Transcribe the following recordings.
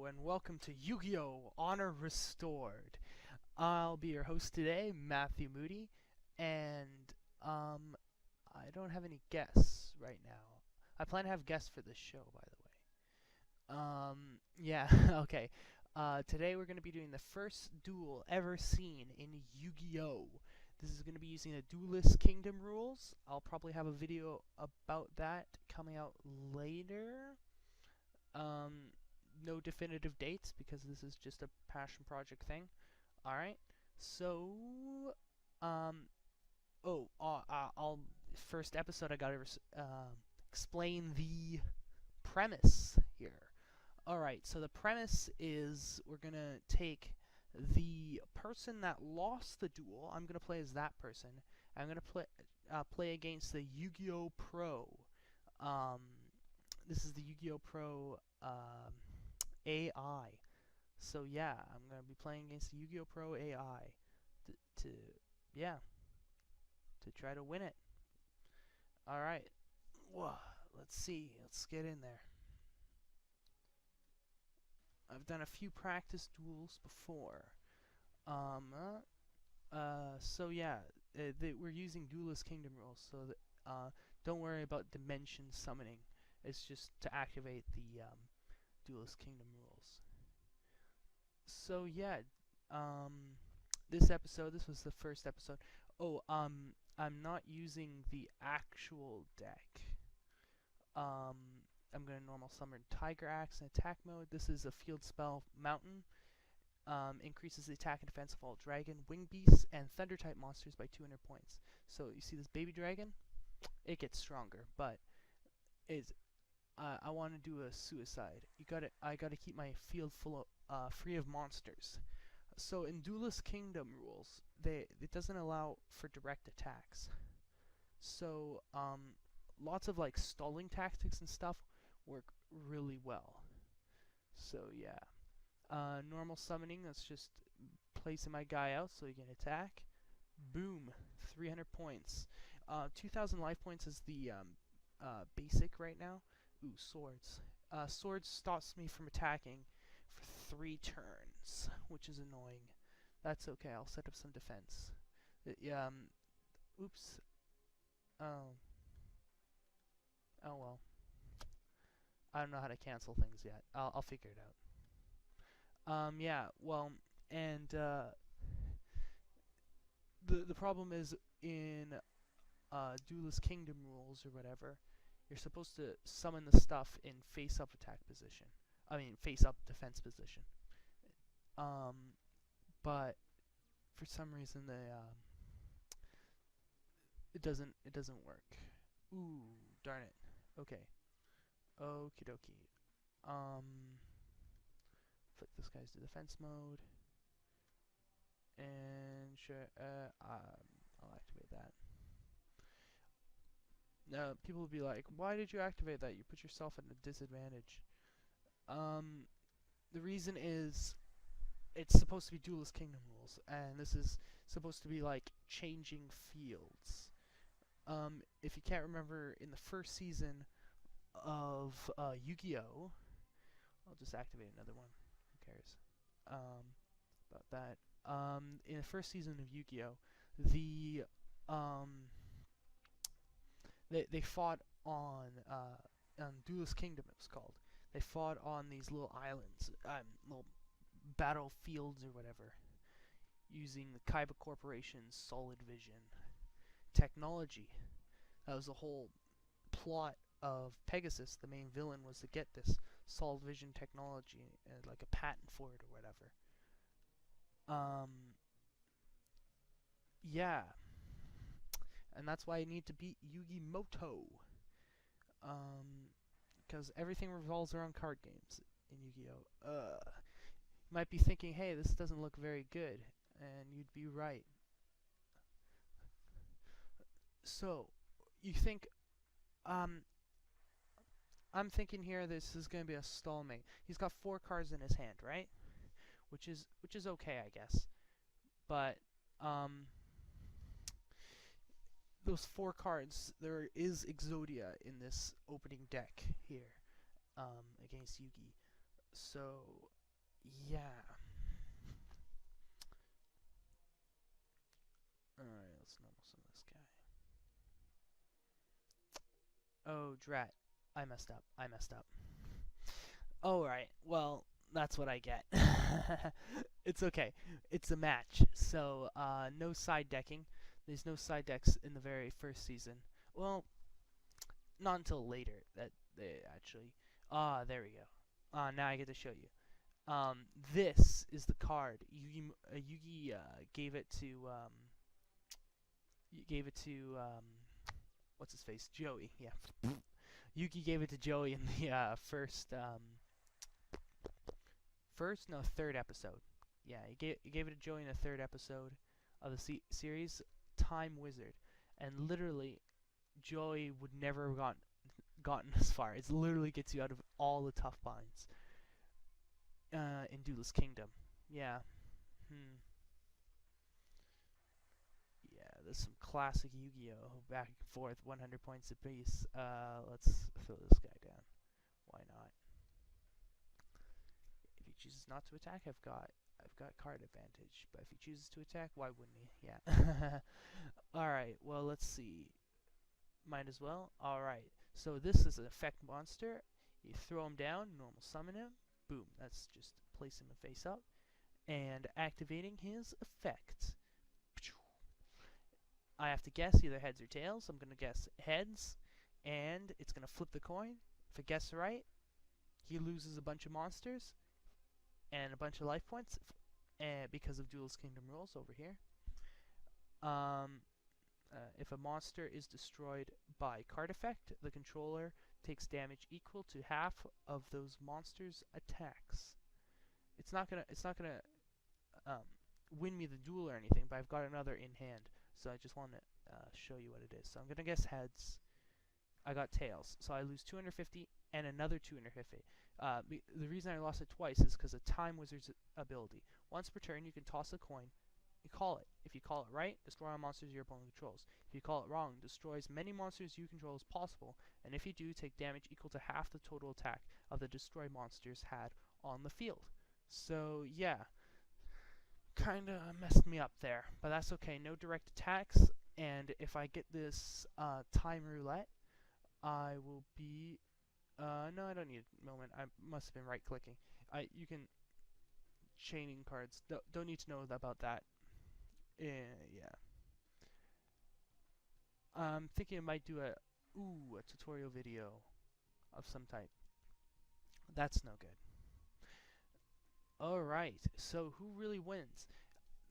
and welcome to Yu-Gi-Oh! Honor Restored. I'll be your host today, Matthew Moody, and I don't have any guests right now. I plan to have guests for this show, by the way. Yeah, okay. Today we're going to be doing the first duel ever seen in Yu-Gi-Oh! This is going to be using the Duelist Kingdom rules. I'll probably have a video about that coming out later. No definitive dates because this is just a passion project thing. Alright, so, first episode I gotta explain the premise here. Alright, so the premise is we're gonna take the person that lost the duel. I'm gonna play as that person. I'm gonna play against the Yu-Gi-Oh! Pro. This is the Yu-Gi-Oh! Pro AI. So yeah, I'm gonna be playing against the Yu-Gi-Oh! Pro AI to try to win it. All right, let's see. Let's get in there. I've done a few practice duels before. So yeah, we're using Duelist Kingdom rules, so that don't worry about dimension summoning. It's just to activate the Duelist Kingdom rules. So yeah, this was the first episode. I'm not using the actual deck. I'm gonna normal summon Tiger Axe in attack mode. This is a field spell Mountain. Increases the attack and defense of all dragon, wing beasts, and thunder type monsters by 200 points. So you see this baby dragon? It gets stronger, but I want to do a suicide. I gotta keep my field free of monsters. So in Duelist Kingdom rules, it doesn't allow for direct attacks. So lots of like stalling tactics and stuff work really well. So yeah, normal summoning. That's just placing my guy out so he can attack. Boom, 300 points. 2,000 life points is the basic right now. Ooh, swords. Swords stops me from attacking for 3 turns, which is annoying. That's okay, I'll set up some defense. Oops. Oh. Oh well. I don't know how to cancel things yet. I'll figure it out. Yeah, well, and the problem is in Duelist Kingdom rules or whatever, you're supposed to summon the stuff in face-up attack position. I mean, face-up defense position. But for some reason it doesn't work. Ooh, darn it. Okay. Okie dokie. Flick this guy's to defense mode. And sure, I'll activate that. Now, people will be like, why did you activate that? You put yourself at a disadvantage. The reason is, it's supposed to be Duelist Kingdom rules, and this is supposed to be like changing fields. If you can't remember, in the first season of Yu-Gi-Oh! I'll just activate another one. Who cares? About that. In the first season of Yu-Gi-Oh! They fought on Duelist Kingdom, it was called. They fought on these little islands, little battlefields or whatever, using the Kaiba Corporation's Solid Vision technology. That was the whole plot of Pegasus. The main villain was to get this Solid Vision technology and like a patent for it or whatever. Yeah. And that's why I need to beat Yugi Moto. Because everything revolves around card games in Yu-Gi-Oh! You might be thinking, hey, this doesn't look very good. And you'd be right. So, you think, I'm thinking here this is going to be a stalemate. He's got 4 cards in his hand, right? Which is okay, I guess. But, those 4 cards, there is Exodia in this opening deck here, against Yugi. So, Yeah. Alright, let's normal some of this guy. Oh, drat. I messed up. I messed up. Alright, well, that's what I get. It's okay. It's a match, so no side decking. There's no side decks in the very first season. Well, not until later that they actually. There we go. Now I get to show you. This is the card. Yugi gave it to what's his face, Joey. Yeah, Yugi gave it to Joey in the third episode. Yeah, he gave it to Joey in the third episode of the series, Time Wizard, and literally Joey would never have gotten this far. It literally gets you out of all the tough binds in Duelist Kingdom. Yeah. Yeah, there's some classic Yu-Gi-Oh! Back and forth, 100 points apiece. Let's throw this guy down. Why not? If he chooses not to attack, I've got card advantage. But if he chooses to attack, why wouldn't he? Yeah. Alright, well, let's see. Might as well. Alright, so this is an effect monster. You throw him down, normal summon him. Boom, that's just place him face up. And activating his effect. I have to guess either heads or tails. I'm going to guess heads, and it's going to flip the coin. If it guesses right, he loses a bunch of monsters and a bunch of life points because of Duelist Kingdom rules over here. If a monster is destroyed by card effect, the controller takes damage equal to half of those monsters' attacks. It's not gonna win me the duel or anything, but I've got another in hand. So I just want to show you what it is. So I'm going to guess heads. I got tails. So I lose 250 and another 250. The reason I lost it twice is because of Time Wizard's ability. Once per turn, you can toss a coin. You call it. If you call it right, destroy all monsters your opponent controls. If you call it wrong, destroy as many monsters you control as possible. And if you do, take damage equal to half the total attack of the destroyed monsters had on the field. So, yeah. Kinda messed me up there, but that's okay. No direct attacks, and if I get this time roulette, I will be. No, I don't need a moment. I must have been right clicking. You can chaining cards. Don't need to know about that. Yeah. I'm thinking I might do a tutorial video of some type. That's no good. Alright, so who really wins?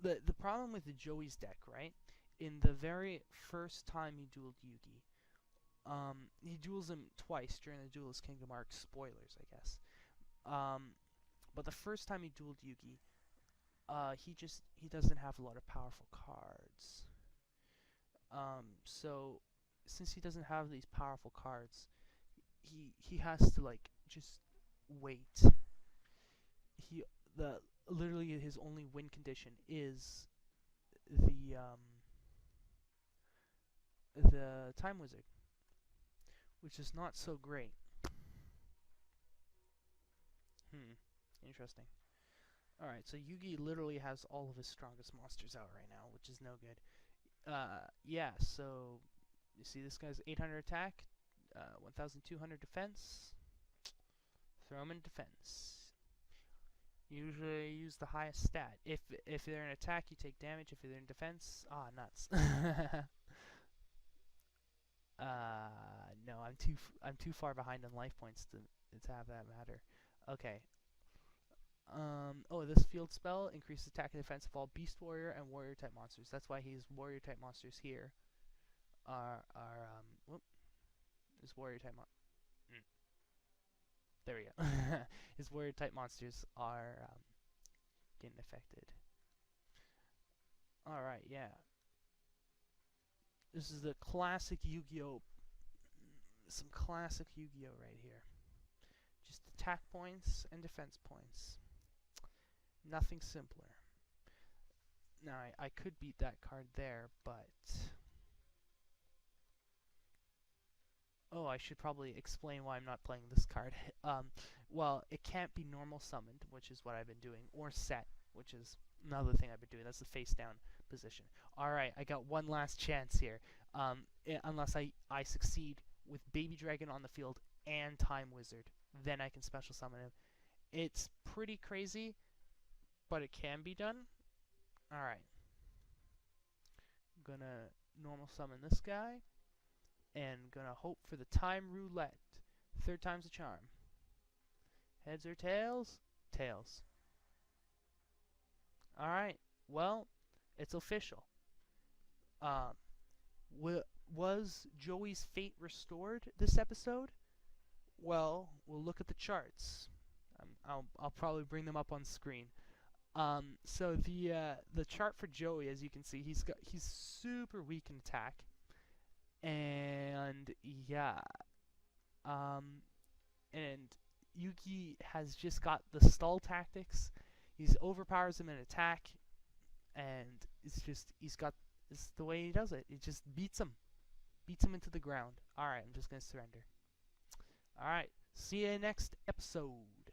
The problem with the Joey's deck, right? In the very first time he dueled Yugi, he duels him twice during the Duelist Kingdom arc. Spoilers, I guess. But the first time he dueled Yugi, he doesn't have a lot of powerful cards. So since he doesn't have these powerful cards, he has to like just wait. Literally his only win condition is the Time Wizard, which is not so great. Interesting. Alright, so Yugi literally has all of his strongest monsters out right now, which is no good. Yeah, so you see this guy's 800 attack, 1200 defense. Throw him in defense. Usually use the highest stat. If they're in attack, you take damage. If they're in defense, nuts. No, I'm too far behind on life points to have that matter. Okay. This field spell increases attack and defense of all Beast Warrior and Warrior type monsters. That's why his Warrior type monsters here his Warrior type there we go. His Warrior type monsters are getting affected. Alright, yeah. This is the classic Yu-Gi-Oh! Some classic Yu-Gi-Oh! Right here. Just attack points and defense points. Nothing simpler. Now, I could beat that card there, but... Oh, I should probably explain why I'm not playing this card. Well, it can't be normal summoned, which is what I've been doing, or set, which is another thing I've been doing. That's the face down position. Alright, I got one last chance here. Unless I succeed with Baby Dragon on the field and Time Wizard, then I can special summon him. It's pretty crazy, but it can be done. Alright. I'm gonna normal summon this guy, and gonna hope for the time roulette. Third time's a charm. Heads or tails? Tails. Alright, well, it's official. Was Joey's fate restored this episode? Well, we'll look at the charts. I'll probably bring them up on screen. So the chart for Joey, as you can see, he's super weak in attack, and yeah, and Yugi has just got the stall tactics. He's overpowers him in attack, and it's the way he does it. It just beats him into the ground. All right, I'm just gonna surrender. All right, see you next episode.